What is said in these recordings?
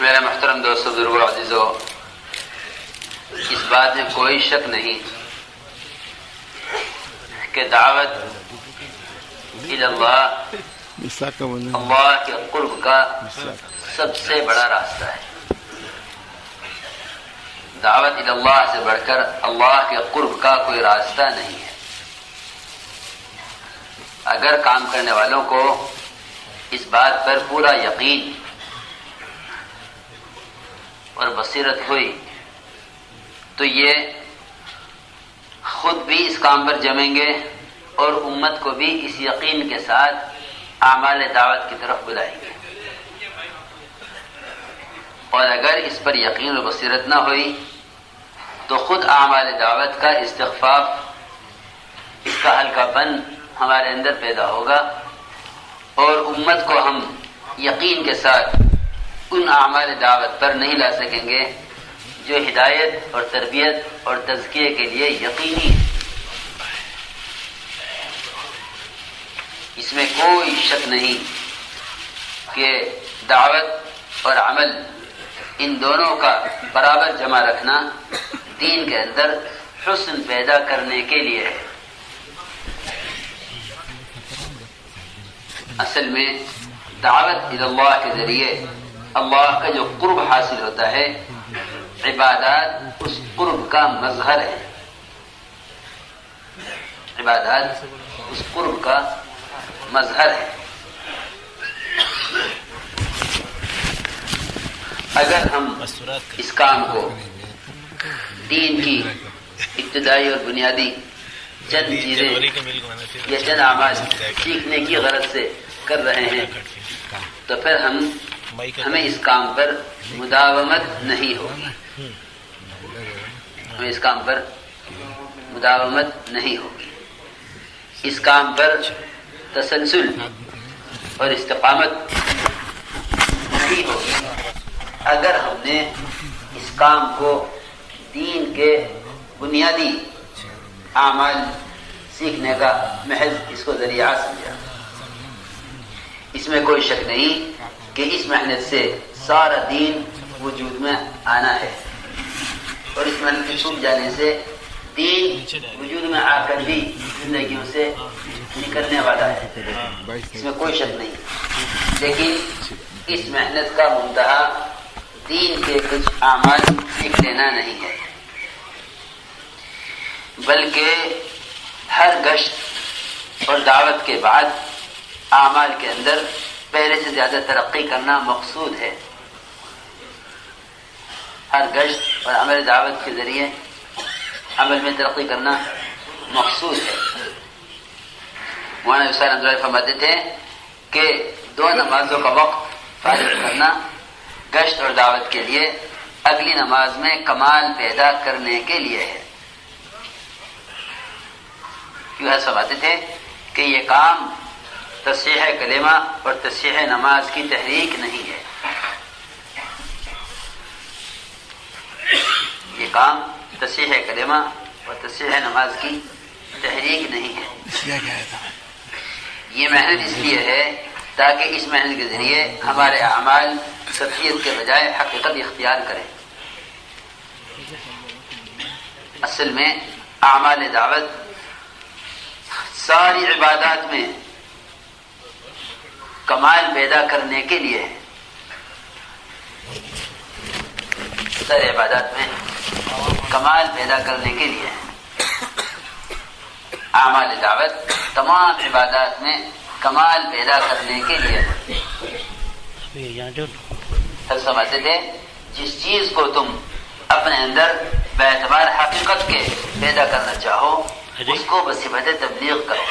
میرے محترم دوستو، بزرگوں، عزیزو، اس بات میں کوئی شک نہیں کہ دعوت اللہ اللہ کے قرب کا سب سے بڑا راستہ ہے۔ دعوت اللہ سے بڑھ کر اللہ کے قرب کا کوئی راستہ نہیں ہے۔ اگر کام کرنے والوں کو اس بات پر پورا یقین اور بصیرت ہوئی تو یہ خود بھی اس کام پر جمیں گے اور امت کو بھی اس یقین کے ساتھ اعمال دعوت کی طرف بلائیں گے۔ اور اگر اس پر یقین و بصیرت نہ ہوئی تو خود اعمال دعوت کا استخفاف، اس کا ہلکا پن ہمارے اندر پیدا ہوگا اور امت کو ہم یقین کے ساتھ ان اعمال دعوت پر نہیں لا سکیں گے جو ہدایت اور تربیت اور تزکیے کے لیے یقینی ہے۔ اس میں کوئی شک نہیں کہ دعوت اور عمل ان دونوں کا برابر جمع رکھنا دین کے اندر حسن پیدا کرنے کے لیے ہے۔ اصل میں دعوت اللہ کے ذریعے اللہ کا جو قرب حاصل ہوتا ہے، عبادات اس قرب کا مظہر ہے۔ عبادات اس قرب کا مظہر ہے۔ اگر ہم اس کام کو دین کی ابتدائی اور بنیادی چند چیزیں یا چند اعمال سیکھنے کی غرض سے کر رہے ہیں تو پھر ہمیں اس کام پر مداومت نہیں ہوگی۔ ہمیں اس کام پر مداومت نہیں ہوگی۔ اس کام پر تسلسل اور استقامت نہیں ہوگی اگر ہم نے اس کام کو دین کے بنیادی اعمال سیکھنے کا محض اس کو ذریعہ سمجھا۔ اس میں کوئی شک نہیں کہ اس محنت سے سارا دین وجود میں آنا ہے اور اس محنت کے چھوٹ جانے سے دین وجود میں آ کر بھی زندگیوں سے نکلنے والا ہے۔ اس میں کوئی شک نہیں، لیکن اس محنت کا منتہا دین کے کچھ اعمال سیکھ لینا نہیں ہے، بلکہ ہر گشت اور دعوت کے بعد اعمال کے اندر پہلے سے زیادہ ترقی کرنا مقصود ہے۔ ہر گشت اور عمل دعوت کے ذریعے عمل میں ترقی کرنا مقصود ہے۔ مولانا حسین اللہ فرماتے تھے کہ دو نمازوں کا وقت فارغ کرنا گشت اور دعوت کے لیے اگلی نماز میں کمال پیدا کرنے کے لیے ہے۔ کیوں فرماتے تھے کہ یہ کام تصحیح کلمہ اور تصحیح نماز کی تحریک نہیں ہے۔ یہ کام تصحیح کلمہ اور تصحیح نماز کی تحریک نہیں ہے۔ یہ محنت اس لیے ہے تاکہ اس محنت کے ذریعے ہمارے اعمال سطحیت کے بجائے حقیقت اختیار کریں۔ اصل میں اعمال دعوت ساری عبادات میں کمال پیدا کرنے کے لیے ہے۔ ساری عبادات میں کمال پیدا کرنے کے لیے ہے۔ اعمال دعوت تمام عبادات میں کمال پیدا کرنے کے لیے ہے۔ سمجھتے تھے جس چیز کو تم اپنے اندر باعتبار حقیقت کے پیدا کرنا چاہو اس کو بصفت تبلیغ کرو۔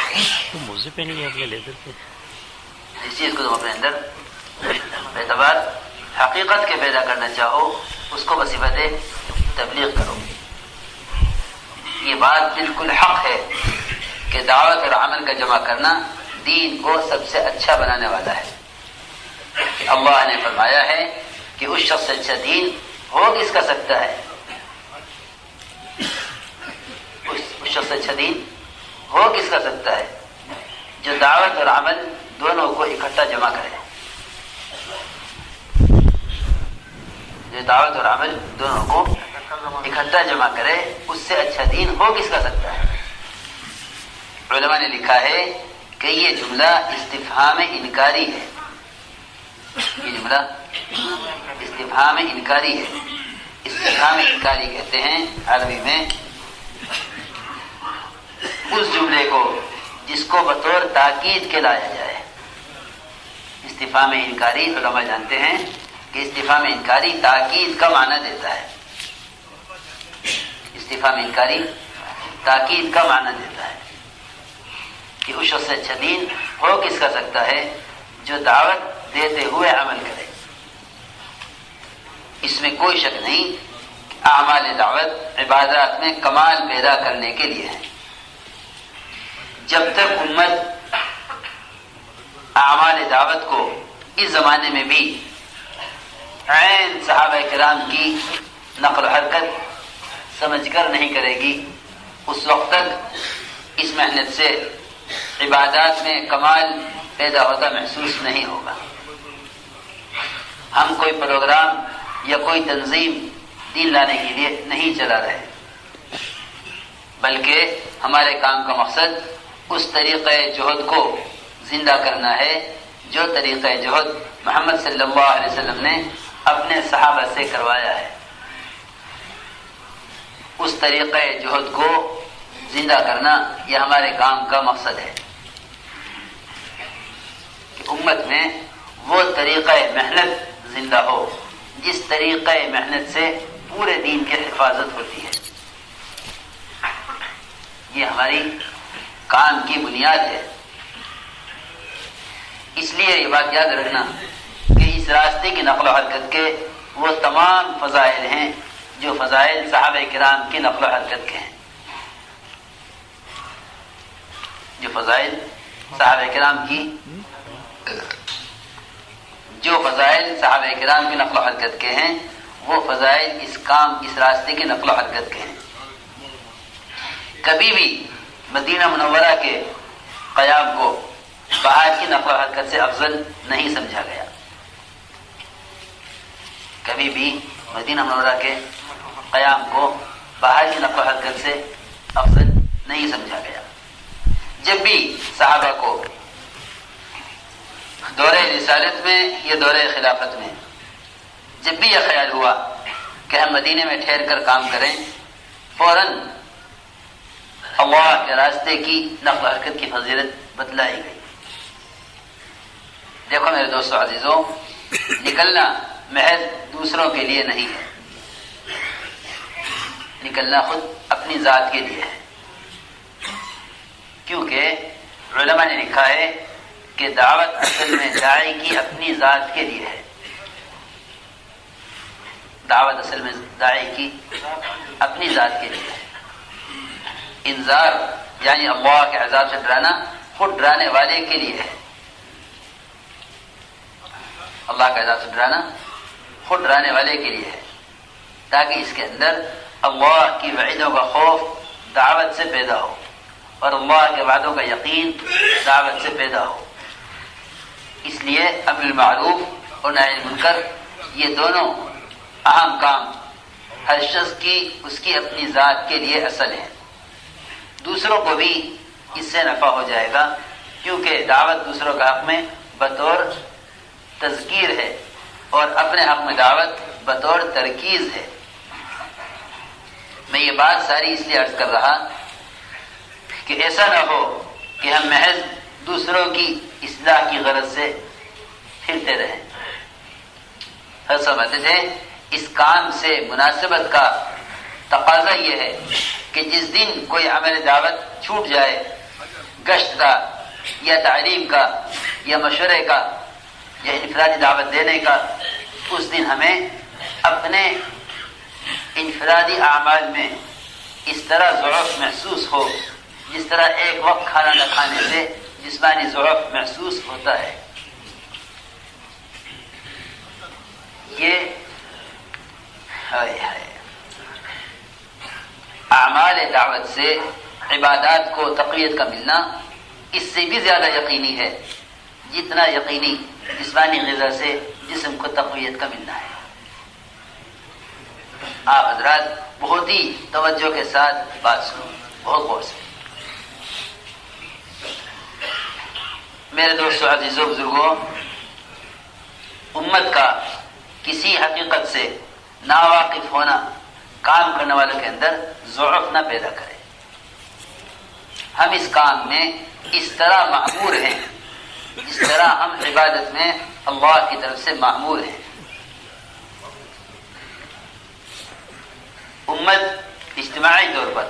جس چیز کو تم اپنے اندر باعتبار حقیقت کے پیدا کرنا چاہو اس کو بصفت تبلیغ کرو۔ یہ بات بالکل حق ہے کہ دعوت اور عمل کا جمع کرنا دین کو سب سے اچھا بنانے والا ہے۔ اللہ نے فرمایا ہے کہ اس شخص سے اچھا دین ہو کس کا سکتا ہے؟ اس شخص سے اچھا دین ہو کس کا سکتا ہے جو دعوت اور عمل دونوں کو اکٹھا جمع کرے۔ جو دعوت اور عمل دونوں کو اکٹھا جمع کرے، اس سے اچھا دین ہو کس کا سکتا ہے؟ علماء نے لکھا ہے کہ یہ جملہ استفہام انکاری ہے. یہ جملہ استفہام انکاری ہے. استفہام انکاری کہتے ہیں عربی میں اس جملے کو جس کو بطور تاکید کے لایا جائے. استفہام انکاری علماء جانتے ہیں کہ استفہام انکاری تاکید کا معنی دیتا ہے. استفہام انکاری تاکید کا معنی دیتا ہے کہ اس شخص سے اچھا دین ہو کس کا سکتا ہے جو دعوت دیتے ہوئے عمل کرے. اس میں کوئی شک نہیں کہ اعمال دعوت عبادات میں کمال پیدا کرنے کے لیے ہے. جب تک امت اعمال دعوت کو اس زمانے میں بھی عین صحابہ کرام کی نقل و حرکت سمجھ کر نہیں کرے گی، اس وقت تک اس محنت سے عبادات میں کمال پیدا ہوتا محسوس نہیں ہوگا. ہم کوئی پروگرام یا کوئی تنظیم دین لانے کے لیے نہیں چلا رہے، بلکہ ہمارے کام کا مقصد اس طریقہ جہد کو زندہ کرنا ہے جو طریقہ جہد محمد صلی اللہ علیہ وسلم نے اپنے صحابہ سے کروایا ہے. اس طریقہ جہد کو زندہ کرنا یہ ہمارے کام کا مقصد ہے کہ امت میں وہ طریقہ محنت زندہ ہو جس طریقہ محنت سے پورے دین کی حفاظت ہوتی ہے. یہ ہماری کام کی بنیاد ہے. اس لیے یہ بات یاد رکھنا کہ اس راستے کی نقل و حرکت کے وہ تمام فضائل ہیں جو فضائل صحابہ کرام کی نقل و حرکت کے ہیں. جو فضائل صحابہ کرام کی نقل و حرکت کے ہیں وہ فضائل اس راستے کی نقل و حرکت کے ہیں. کبھی بھی مدینہ منورہ کے قیام کو باہر کی نقل و حرکت سے افضل نہیں سمجھا گیا. کبھی بھی مدینہ منورہ کے قیام کو باہر کی نقل و حرکت سے افضل نہیں سمجھا گیا. جب بھی صحابہ کو دورہ رسالت میں یا دورہ خلافت میں جب بھی یہ خیال ہوا کہ ہم مدینے میں ٹھہر کر کام کریں، فوراً اللہ کے راستے کی نقل و حرکت کی فضیلت بتلائی گئی. دیکھو میرے دوستو عزیزوں، نکلنا محض دوسروں کے لیے نہیں ہے، نکلنا خود اپنی ذات کے لیے ہے. کیونکہ علماء نے لکھا ہے کہ دعوت اصل میں داعی کی اپنی ذات کے لیے ہے. دعوت اصل میں داعی کی اپنی ذات کے لیے ہے. انذار یعنی اللہ کے عذاب سے ڈرانا خود ڈرانے والے کے لیے ہے. اللہ کا عذاب سے ڈرانا خود ڈرانے والے کے لیے ہے، تاکہ اس کے اندر اللہ کی وعیدوں کا خوف دعوت سے پیدا ہو اور اللہ کے وعدوں کا یقین دعوت سے پیدا ہو. اس لیے امر بالمعروف اور نہی عن المنکر یہ دونوں اہم کام ہر شخص کی اس کی اپنی ذات کے لیے اصل ہے. دوسروں کو بھی اس سے نفع ہو جائے گا، کیونکہ دعوت دوسروں کا حق میں بطور تذکیر ہے اور اپنے حق میں دعوت بطور ترکیز ہے. میں یہ بات ساری اس لیے عرض کر رہا کہ ایسا نہ ہو کہ ہم محض دوسروں کی اصلاح کی غرض سے پھرتے رہیں. ہر سمجھتے تھے اس کام سے مناسبت کا تقاضا یہ ہے کہ جس دن کوئی عمل دعوت چھوٹ جائے، گشت کا یا تعلیم کا یا مشورے کا یا انفرادی دعوت دینے کا، اس دن ہمیں اپنے انفرادی اعمال میں اس طرح ضعف محسوس ہو جس طرح ایک وقت کھانا نہ کھانے سے جسمانی ضعف محسوس ہوتا ہے. یہ اعمال دعوت سے عبادات کو تقویت کا ملنا اس سے بھی زیادہ یقینی ہے جتنا یقینی جسمانی غذا سے جسم کو تقویت کا ملنا ہے. آپ حضرات بہت ہی توجہ کے ساتھ بات سنو، بہت غور سے۔ میرے دوستوں، عزیزوں، بزرگوں، امت کا کسی حقیقت سے ناواقف ہونا کام کرنے والوں کے اندر ضعف نہ پیدا کرے۔ ہم اس کام میں اس طرح مأمور ہیں جس طرح ہم عبادت میں اللہ کی طرف سے مأمور ہیں۔ امت اجتماعی طور پر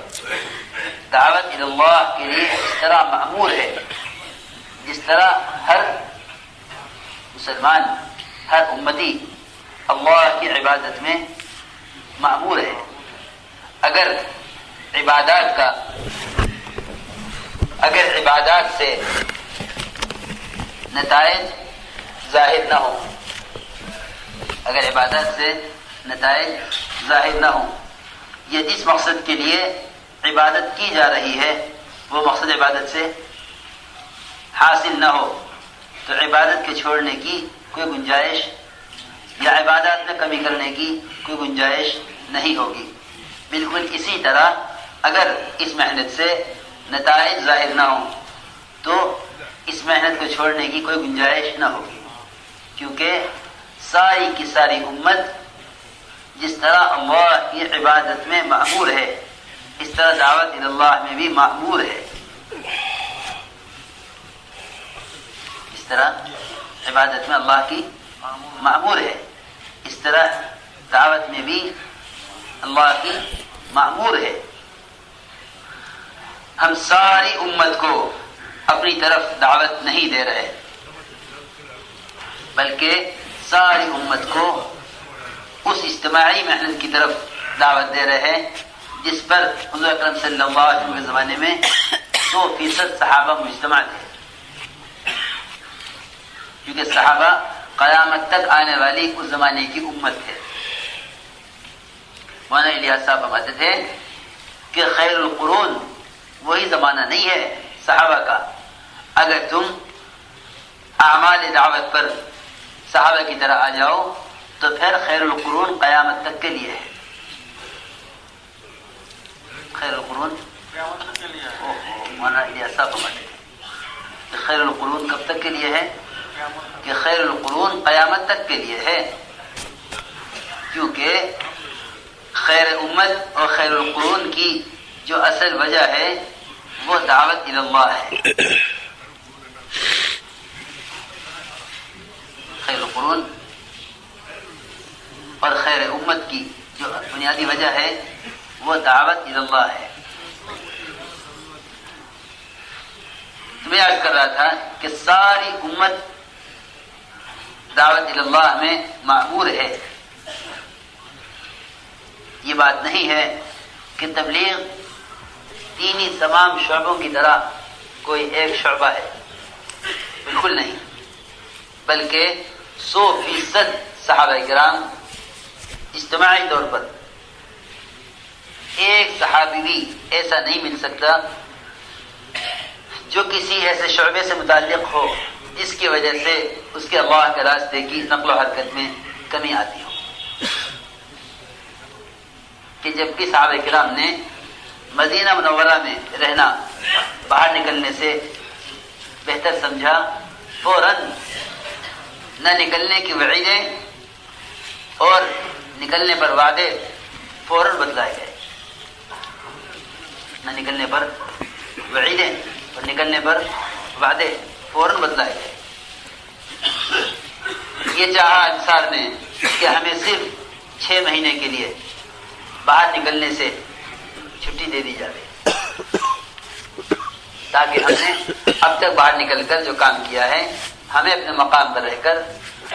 دعوت اللہ کے لیے اس طرح مأمور ہے جس طرح ہر مسلمان، ہر امتی اللہ کی عبادت میں مأمور ہے۔ اگر عبادات سے نتائج ظاہر نہ ہو، اگر عبادات سے نتائج ظاہر نہ ہو، یا جس مقصد کے لیے عبادت کی جا رہی ہے وہ مقصد عبادت سے حاصل نہ ہو، تو عبادت کے چھوڑنے کی کوئی گنجائش یا عبادات میں کمی کرنے کی کوئی گنجائش نہیں ہوگی۔ بالکل اسی طرح اگر اس محنت سے نتائج ظاہر نہ ہوں تو اس محنت کو چھوڑنے کی کوئی گنجائش نہ ہوگی، کیونکہ ساری کی ساری امت جس طرح اللہ کی عبادت میں مأمور ہے اس طرح دعوت اللہ میں بھی مأمور ہے۔ اس طرح عبادت میں اللہ کی مأمور ہے، اس طرح دعوت میں بھی اللہ کی مأمور ہے۔ ہم ساری امت کو اپنی طرف دعوت نہیں دے رہے، بلکہ ساری امت کو اس اجتماعی محنت کی طرف دعوت دے رہے ہیں جس پر حضور اکرم صلی اللہ علیہ وسلم کے زمانے میں 100% صحابہ مجتمع تھے، کیونکہ صحابہ قیامت تک آنے والی اس زمانے کی امت تھے۔ مولانا الیاس صاحب فرماتے تھے کہ خیر القرون وہی زمانہ نہیں ہے صحابہ کا، اگر تم اعمال دعوت پر صحابہ کی طرح آ جاؤ تو پھر خیر القرون قیامت تک کے لیے ہے۔ خیر القرون قیامت تک کے لیے ہے۔ مولانا الیاس صاحب فرماتے تھے کہ خیر القرون کب تک کے لیے ہے؟ کہ خیر القرون قیامت تک کے لیے ہے، کیونکہ خیر امت اور خیر القرون کی جو اصل وجہ ہے وہ دعوت اللہ ہے۔ خیر القرون اور خیر امت کی جو بنیادی وجہ ہے وہ دعوت اللہ ہے۔ میں عرض کر رہا تھا کہ ساری امت دعوت اللہ میں مأمور ہے۔ یہ بات نہیں ہے کہ تبلیغ دینی تمام شعبوں کی طرح کوئی ایک شعبہ ہے، بالکل نہیں، بلکہ 100% صحابہ کرام اجتماعی طور پر ایک صحابی بھی ایسا نہیں مل سکتا جو کسی ایسے شعبے سے متعلق ہو جس کی وجہ سے اس کے اللہ کے راستے کی نقل و حرکت میں کمی آتی ہو۔ کہ جب بھی صحابہ کرام نے مدینہ منورہ میں رہنا باہر نکلنے سے بہتر سمجھا، فوراً نہ نکلنے کی وعیدیں اور نکلنے پر وعدے فوراً بدلائے گئے۔ نہ نکلنے پر وعیدیں اور نکلنے پر وعدے فوراً بدلائے گئے۔ یہ چاہا انصار نے کہ ہمیں صرف 6 مہینے کے لیے باہر نکلنے سے چھٹی دے دی جائے، تاکہ ہم نے اب تک باہر نکل کر جو کام کیا ہے ہمیں اپنے مقام پر رہ کر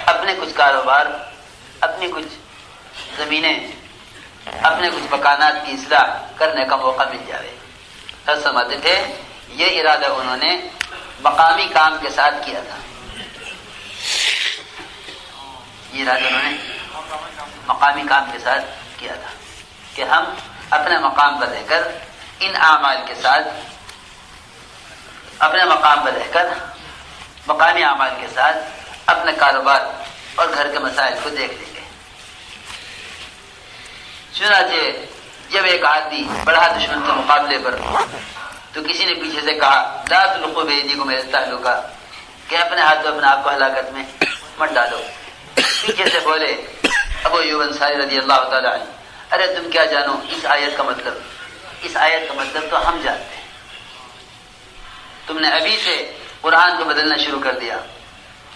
اپنے کچھ کاروبار، اپنی کچھ زمینیں، اپنے کچھ مکانات کی اصلاح کرنے کا موقع مل جائے۔ حضرت سمجھتے تھے یہ ارادہ انہوں نے مقامی کام کے ساتھ کیا تھا، یہ ارادہ انہوں نے مقامی کام کے ساتھ کیا تھا کہ ہم اپنے مقام پر رہ کر ان اعمال کے ساتھ، اپنے مقام پر رہ کر مقامی اعمال کے ساتھ اپنے کاروبار اور گھر کے مسائل کو دیکھ لیں گے۔ چنانچہ جب ایک آدمی بڑھا دشمن کے مقابلے پر تو کسی نے پیچھے سے کہا لا تلقوا بأيديكم إلى التهلكة کہ اپنے ہاتھوں اپنے آپ کو ہلاکت میں مت ڈالو. پیچھے سے بولے ابو ایوب انصاری رضی اللہ تعالی عنہ ارے تم کیا جانو اس آیت کا مطلب. اس آیت کا مطلب تو ہم جانتے ہیں, تم نے ابھی سے قرآن کو بدلنا شروع کر دیا.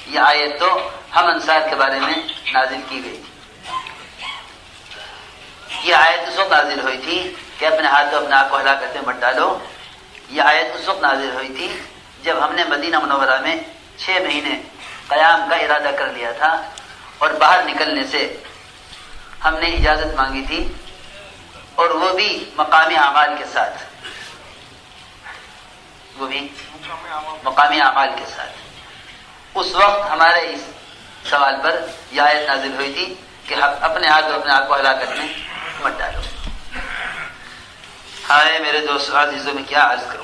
یہ آیت تو ہم انصار کے بارے میں نازل کی گئی تھی. یہ آیت اس وقت نازل ہوئی تھی کہ اپنے ہاتھوں اپنے آپ کو ہلاکت میں مت ڈالو. یہ آیت اس وقت نازل ہوئی تھی جب ہم نے مدینہ منورہ میں 6 مہینے قیام کا ارادہ کر لیا تھا اور باہر نکلنے سے ہم نے اجازت مانگی تھی, اور وہ بھی مقامی اعمال کے ساتھ. وہ بھی مقامی اعمال کے ساتھ. اس وقت ہمارے اس سوال پر یہ آیت نازل ہوئی تھی کہ اپنے ہاتھ اور اپنے آپ کو ہلاکت میں مت ڈالو. ہائے میرے دوستوں عزیزوں, میں کیا عرض کروں.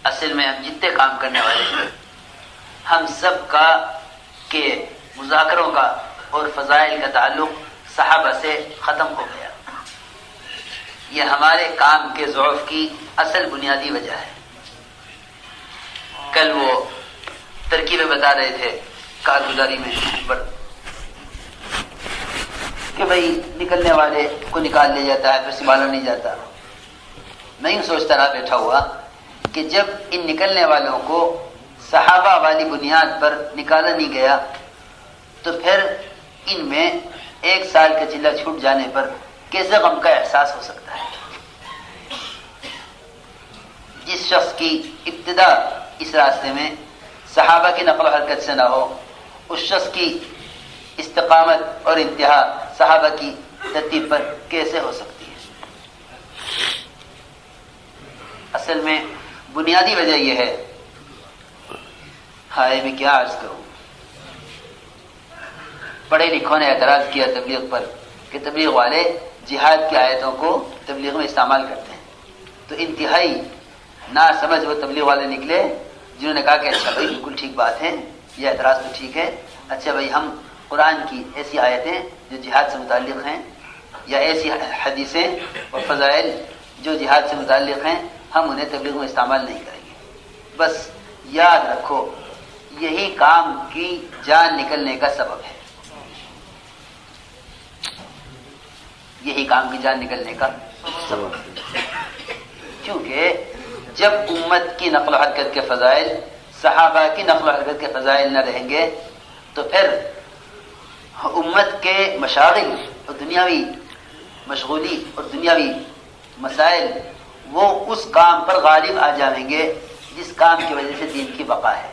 اصل میں ہم جتنے کام کرنے والے ہیں ہم سب کا کے مذاکروں کا اور فضائل کا تعلق صحابہ سے ختم ہو گیا. یہ ہمارے کام کے ضعف کی اصل بنیادی وجہ ہے. کل وہ ترکیبیں بتا رہے تھے کارگزاری میں پر کہ بھئی نکلنے والے کو نکال لیا جاتا ہے پھر سنبھالا نہیں جاتا. میں یوں سوچتا رہا بیٹھا ہوا کہ جب ان نکلنے والوں کو صحابہ والی بنیاد پر نکالا نہیں گیا تو پھر ان میں 1 سال کا چلہ چھوٹ جانے پر کیسے غم کا احساس ہو سکتا ہے. جس شخص کی ابتدا اس راستے میں صحابہ کی نقل و حرکت سے نہ ہو, اس شخص کی استقامت اور انتہا صحابہ کی ترتیب پر کیسے ہو سکتی ہے. اصل میں بنیادی وجہ یہ ہے. ہائے میں کیا عرض کروں. پڑھے لکھوں نے اعتراض کیا تبلیغ پر کہ تبلیغ والے جہاد کی آیتوں کو تبلیغ میں استعمال کرتے ہیں. تو انتہائی نا سمجھ وہ تبلیغ والے نکلے جنہوں نے کہا کہ اچھا بھائی بالکل ٹھیک بات ہے, یہ اعتراض تو ٹھیک ہے. اچھا بھائی ہم قرآن کی ایسی آیتیں جو جہاد سے متعلق ہیں یا ایسی حدیثیں اور فضائل جو جہاد سے متعلق ہیں ہم انہیں تبلیغ میں استعمال نہیں کریں گے. بس یاد رکھو یہی کام کی جان نکلنے کا سبب ہے. یہی کام کی جان نکلنے کا سبب ہے. کیونکہ جب امت کی نقل و حرکت کے فضائل صحابہ کی نقل و حرکت کے فضائل نہ رہیں گے تو پھر امت کے مشاغل اور دنیاوی مشغولی اور دنیاوی مسائل وہ اس کام پر غالب آ جائیں گے جس کام کی وجہ سے دین کی بقا ہے.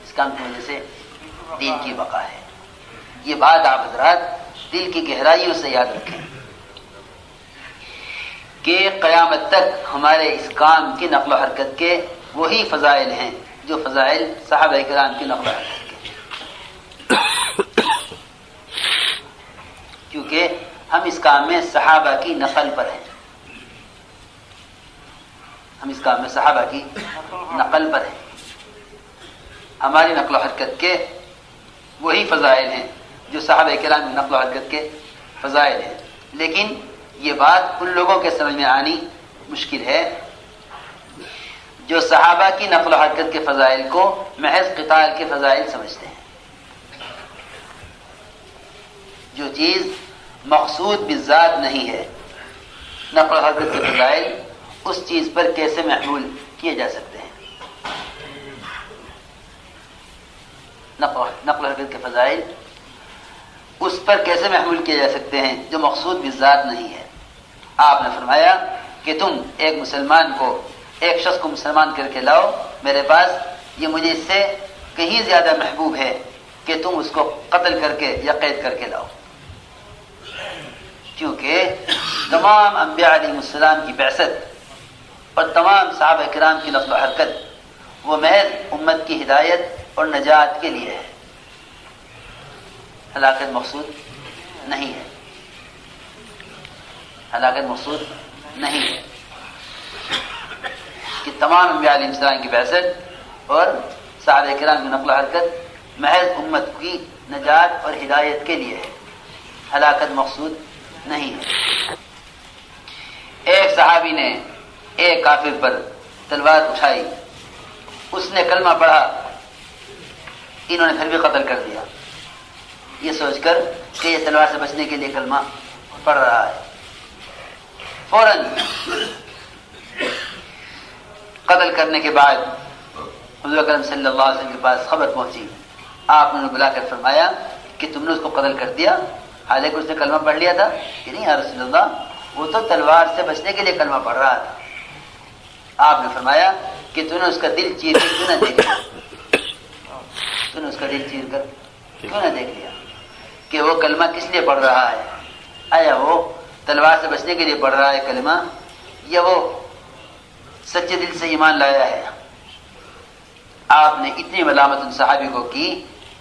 اس کام کی وجہ سے دین کی بقا ہے. یہ بات آپ حضرات دل کی گہرائیوں سے یاد رکھیں کہ قیامت تک ہمارے اس کام کی نقل و حرکت کے وہی فضائل ہیں جو فضائل صحابہ کرام کی نقل و حرکت کے. کیونکہ ہم اس کام میں صحابہ کی نقل پر ہیں. ہم اس کام میں صحابہ کی نقل پر ہیں. ہماری نقل و حرکت کے وہی فضائل ہیں جو صحابہ کرام کی نقل و حرکت کے فضائل ہیں. لیکن یہ بات ان لوگوں کے سمجھ میں آنی مشکل ہے جو صحابہ کی نقل و حرکت کے فضائل کو محض قتال کے فضائل سمجھتے ہیں. جو چیز مقصود بالذات نہیں ہے نقل و حرکت کے فضائل اس چیز پر کیسے محمول کیے جا سکتے ہیں. نقل و حرکت کے فضائل اس پر کیسے محمول کیے جا سکتے ہیں جو مقصود بالذات نہیں ہے. آپ نے فرمایا کہ تم ایک مسلمان کو ایک شخص کو مسلمان کر کے لاؤ میرے پاس, یہ مجھے اس سے کہیں زیادہ محبوب ہے کہ تم اس کو قتل کر کے یا قید کر کے لاؤ. کیونکہ تمام انبیاء علیہ السلام کی بعثت اور تمام صحابہ کرام کی نقل و حرکت وہ محض امت کی ہدایت اور نجات کے لیے ہے, ہلاکت مقصود نہیں ہے. ہلاکت مقصود نہیں ہے کہ تمام انبیاء علیہ السلام کی بعثت اور صحابہ کرام کی نقل و حرکت محض امت کی نجات اور ہدایت کے لیے ہے، ہلاکت مقصود نہیں ہے۔ ایک صحابی نے ایک کافر پر تلوار اٹھائی، اس نے کلمہ پڑھا، انہوں نے پھر بھی قتل کر دیا، یہ سوچ کر کہ یہ تلوار سے بچنے کے لیے کلمہ پڑھ رہا ہے۔ فوراً قتل کرنے کے بعد حضور اکرم صلی اللہ علیہ وسلم کے پاس خبر پہنچی، آپ نے بلا کر فرمایا کہ تم نے اس کو قتل کر دیا، حالانکہ اس نے کلمہ پڑھ لیا تھا کہ نہیں یا رسول اللہ، وہ تو تلوار سے بچنے کے لیے کلمہ پڑھ رہا تھا۔ آپ نے فرمایا کہ تو نے اس کا دل چیر کر کیوں نہ دیکھ لیا، تو نے اس کا دل چیر کر کیوں نہ دیکھ لیا کہ وہ کلمہ کس لیے پڑھ رہا ہے، آیا وہ تلوار سے بچنے کے لیے پڑھ رہا ہے کلمہ، یا وہ سچے دل سے ایمان لایا ہے۔ آپ نے اتنی ملامت ان صحابی کو کی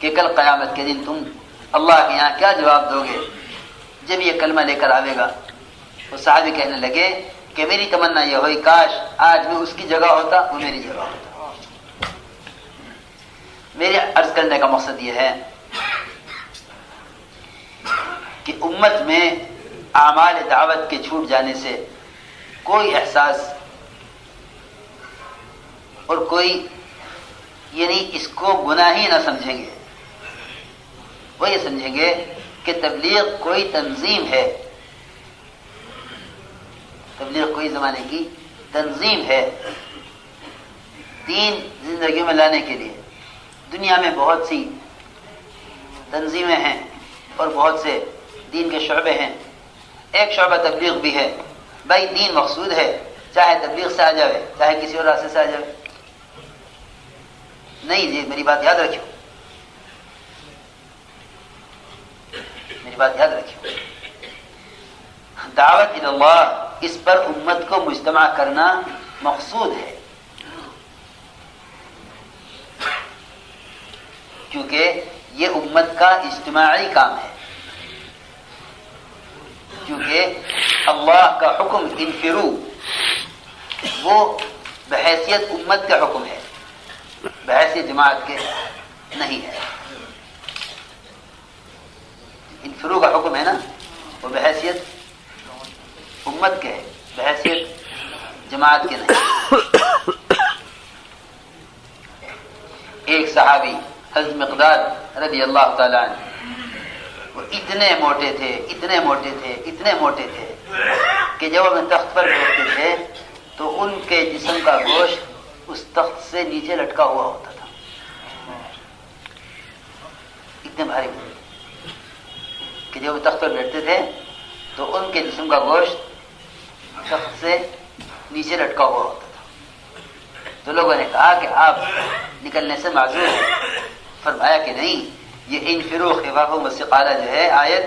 کہ کل قیامت کے دن تم اللہ کے یہاں کیا جواب دو گے جب یہ کلمہ لے کر آئے گا؟ وہ صحابی کہنے لگے کہ میری تمنا یہ ہوئی کاش آج میں اس کی جگہ ہوتا، وہ میری جگہ ہوتا۔ میرے عرض کرنے کا مقصد یہ ہے کہ امت میں اعمال دعوت کے چھوٹ جانے سے کوئی احساس اور کوئی یعنی اس کو گناہ ہی نہ سمجھیں گے، وہ یہ سمجھیں گے کہ تبلیغ کوئی تنظیم ہے، تبلیغ کوئی زمانے کی تنظیم ہے دین زندگی میں لانے کے لیے۔ دنیا میں بہت سی تنظیمیں ہیں اور بہت سے دین کے شعبے ہیں، ایک شعبہ تبلیغ بھی ہے، بھائی دین مقصود ہے، چاہے تبلیغ سے آ جائے چاہے کسی اور راستے سے آ جائے۔ نہیں جی، میری بات یاد رکھیو، میری بات یاد رکھیو، دعوت اللہ اس پر امت کو مجتمع کرنا مقصود ہے، کیونکہ یہ امت کا اجتماعی کام ہے، کیونکہ اللہ کا حکم انفرو وہ بحیثیت امت کا حکم ہے، بحیثیت جماعت کے نہیں ہے۔ انفرو کا حکم ہے نا، وہ بحیثیت امت کے ہے، بحیثیت جماعت کے نہیں۔ ایک صحابی حضرت مقداد رضی اللہ تعالیٰ عنہ، وہ اتنے موٹے تھے اتنے موٹے تھے اتنے موٹے تھے کہ جب وہ تخت پر بیٹھتے تھے تو ان کے جسم کا گوشت اس تخت سے نیچے لٹکا ہوا ہوتا تھا، اتنے بھاری کہ جب وہ تخت پر بیٹھتے تھے تو ان کے جسم کا گوشت تخت سے نیچے لٹکا ہوا ہوتا تھا۔ تو لوگوں نے کہا کہ آپ نکلنے سے معذور ہیں، فرمایا کہ نہیں، یہ انفرو خفافا وثقالا جو ہے آیت،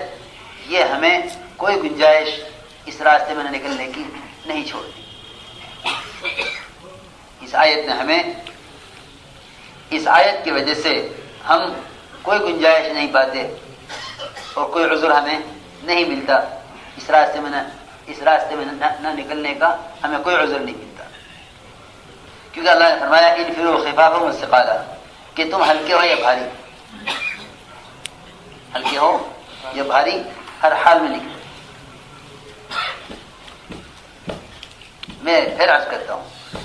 یہ ہمیں کوئی گنجائش اس راستے میں نہ نکلنے کی نہیں چھوڑتی۔ اس آیت نے ہمیں، اس آیت کی وجہ سے ہم کوئی گنجائش نہیں پاتے اور کوئی عذر ہمیں نہیں ملتا، اس راستے میں نہ نکلنے کا ہمیں کوئی عذر نہیں ملتا، کیونکہ اللہ نے فرمایا انفروا خفافا وثقالا، کہ تم ہلکے ہو یا بھاری، ہلکے ہو یا بھاری، ہر حال میں نکلے۔ میں پھر عرض کرتا ہوں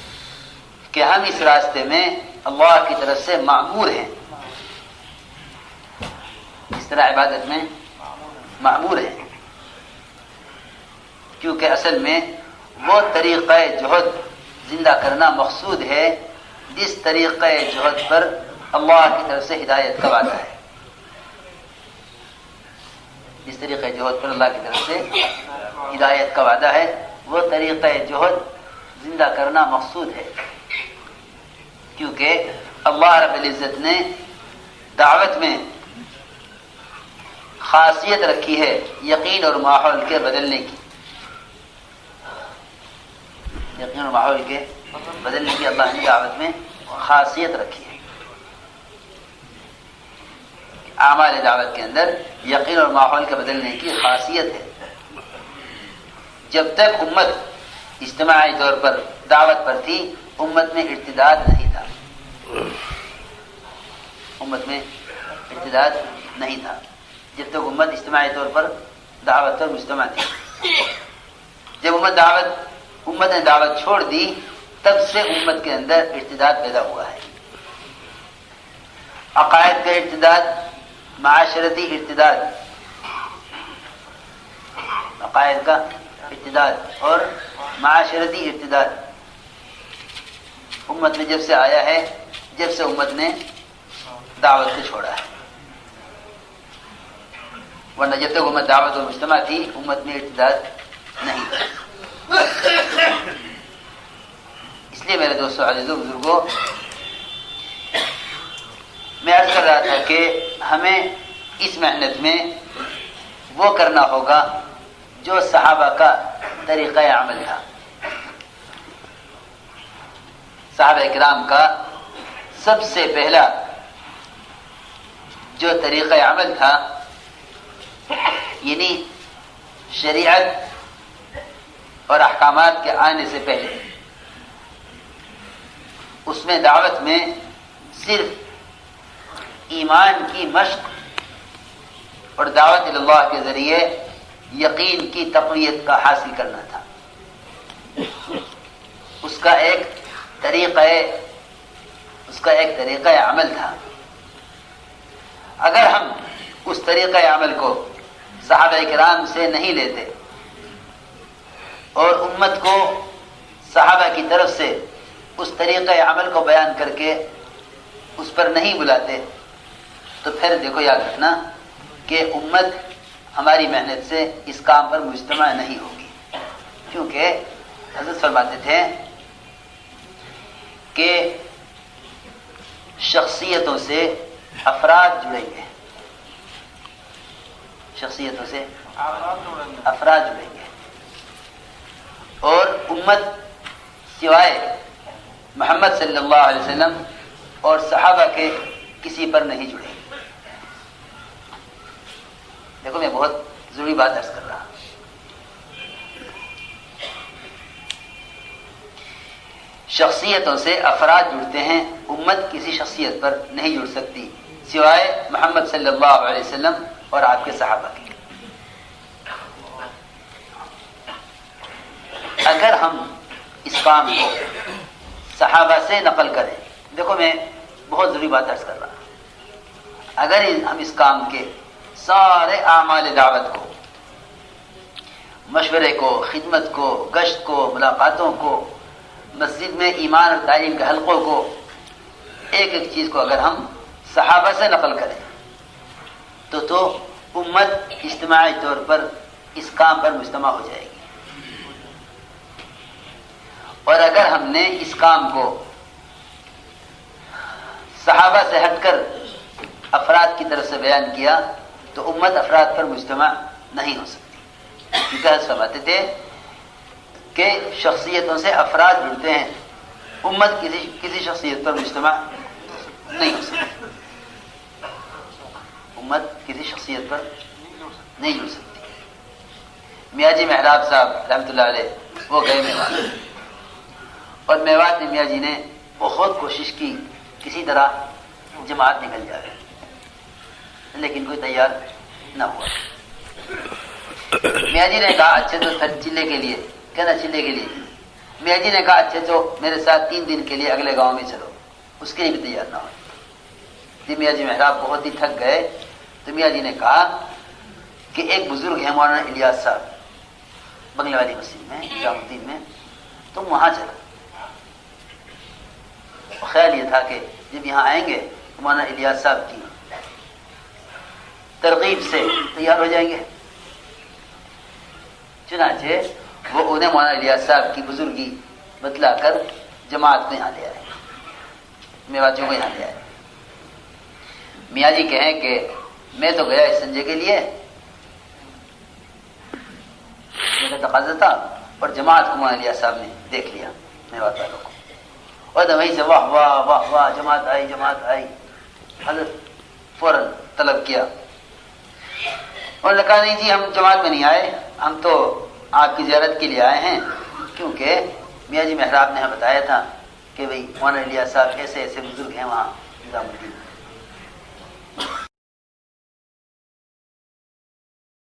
کہ ہم اس راستے میں اللہ کی طرف سے مأمور ہیں، اس طرح عبادت میں مأمور ہیں، کیونکہ اصل میں وہ طریقہ جہد زندہ کرنا مقصود ہے جس طریقہ جہد پر اللہ کی طرف سے ہدایت کا وعدہ ہے، جس طریقہ جہد پر اللہ کی طرف سے ہدایت کا وعدہ ہے وہ طریقہ جہد زندہ کرنا مقصود ہے، کیونکہ اللہ رب العزت نے دعوت میں خاصیت رکھی ہے یقین اور ماحول کے بدلنے کی، یقین اور ماحول کے بدلنے کی اللہ نے دعوت میں خاصیت رکھی ہے۔ اعمال دعوت کے اندر یقین اور ماحول کے بدلنے کی خاصیت ہے۔ جب تک امت اجتماعی طور پر دعوت پر تھی، امت میں ارتداد نہیں تھا، امت میں ارتداد نہیں تھا جب تک امت اجتماعی طور پر دعوت پر مجتمع تھی. جب امت نے دعوت چھوڑ دی تب سے امت کے اندر ارتداد پیدا ہوا ہے. عقائد کا ارتداد، معاشرتی ارتداد، عقائد کا ارتداد اور معاشرتی ارتداد امت میں جب سے آیا ہے، جب سے امت نے دعوت کو چھوڑا ہے. ورنہ جب تک امت دعوت و مجتمع تھی امت میں ارتداد نہیں تھا. اس لیے میرے دوستو عزیزو بزرگوں، میں عرض کر رہا تھا کہ ہمیں اس محنت میں وہ کرنا ہوگا جو صحابہ کا طریقہ عمل تھا. صحابہ کرام کا سب سے پہلا جو طریقہ عمل تھا، یعنی شریعت اور احکامات کے آنے سے پہلے، اس میں دعوت میں صرف ایمان کی مشق اور دعوت اللہ کے ذریعے یقین کی تقویت کا حاصل کرنا تھا. اس کا ایک طریقہ عمل تھا. اگر ہم اس طریقہ عمل کو صحابہ کرام سے نہیں لیتے اور امت کو صحابہ کی طرف سے اس طریقہ عمل کو بیان کر کے اس پر نہیں بلاتے تو پھر دیکھو یاد رکھنا کہ امت ہماری محنت سے اس کام پر مجتمع نہیں ہوگی. کیونکہ حضرت فرماتے تھے کہ شخصیتوں سے افراد جڑیں گے، شخصیتوں سے افراد جڑیں گے، اور امت سوائے محمد صلی اللہ علیہ وسلم اور صحابہ کے کسی پر نہیں جڑے. دیکھو میں بہت ضروری بات عرض کر رہا ہوں. شخصیتوں سے افراد جڑتے ہیں، امت کسی شخصیت پر نہیں جڑ سکتی سوائے محمد صلی اللہ علیہ وسلم اور آپ کے صحابہ کے. اگر ہم اس کام کو صحابہ سے نقل کریں، دیکھو میں بہت ضروری بات عرض کر رہا ہوں، اگر ہم اس کام کے سارے اعمال دعوت کو، مشورے کو، خدمت کو، گشت کو، ملاقاتوں کو، مسجد میں ایمان اور تعلیم کے حلقوں کو، ایک ایک چیز کو اگر ہم صحابہ سے نقل کریں تو امت اجتماعی طور پر اس کام پر مجتمع ہو جائے گی. اور اگر ہم نے اس کام کو صحابہ سے ہٹ کر افراد کی طرف سے بیان کیا تو امت افراد پر مجتمع نہیں ہو سکتی. کیونکہ حضرت فرماتے تھے کہ شخصیتوں سے افراد جڑتے ہیں، امت کسی شخصیت پر مجتمع نہیں ہو سکتی. امت کسی شخصیت پر نہیں جڑ سکتی. میاں جی محراب صاحب رحمۃ اللہ علیہ وہ گئے میوات، اور میوات میں میاں جی نے بہت کوشش کی کسی طرح جماعت نکل جائے، لیکن کوئی تیار نہ ہوا. میاں جی نے کہا اچھا تو چلے کے لیے، کہنا چلے کے لیے. میاں جی نے کہا اچھا تو میرے ساتھ 3 دن کے لیے اگلے گاؤں میں چلو، اس کے لیے بھی تیار نہ ہو. جب میاں جی محراب بہت ہی تھک گئے تو میاں جی نے کہا کہ ایک بزرگ ہے مولانا الیاس صاحب بنگلے والی مسجد میں نظام الدین میں، تم وہاں چلو. خیال یہ تھا کہ جب یہاں آئیں گے تو مولانا الیاس صاحب کی ترغیب سے تیار ہو جائیں گے. چنانچہ وہ انہیں مولانا الیاس صاحب کی بزرگی بتلا کر جماعت کو یہاں لے آئے، میواتیوں کو یہاں لے آئے. میاں جی کہیں کہ میں تو گیا اس سنجے کے لیے، میرا تقاضا تھا، اور جماعت کو مولانا الیاس صاحب نے دیکھ لیا میوات والوں کو، اور وہیں سے واہ واہ واہ واہ جماعت آئی. حضرت فوراً طلب کیا اور نے کہا نہیں جی ہم جماعت میں نہیں آئے، ہم تو آپ کی زیارت کے لیے آئے ہیں، کیونکہ میاں جی محراب نے ہمیں بتایا تھا کہ بھئی مولانا الیاس صاحب ایسے ایسے بزرگ ہیں وہاں نظام الدین.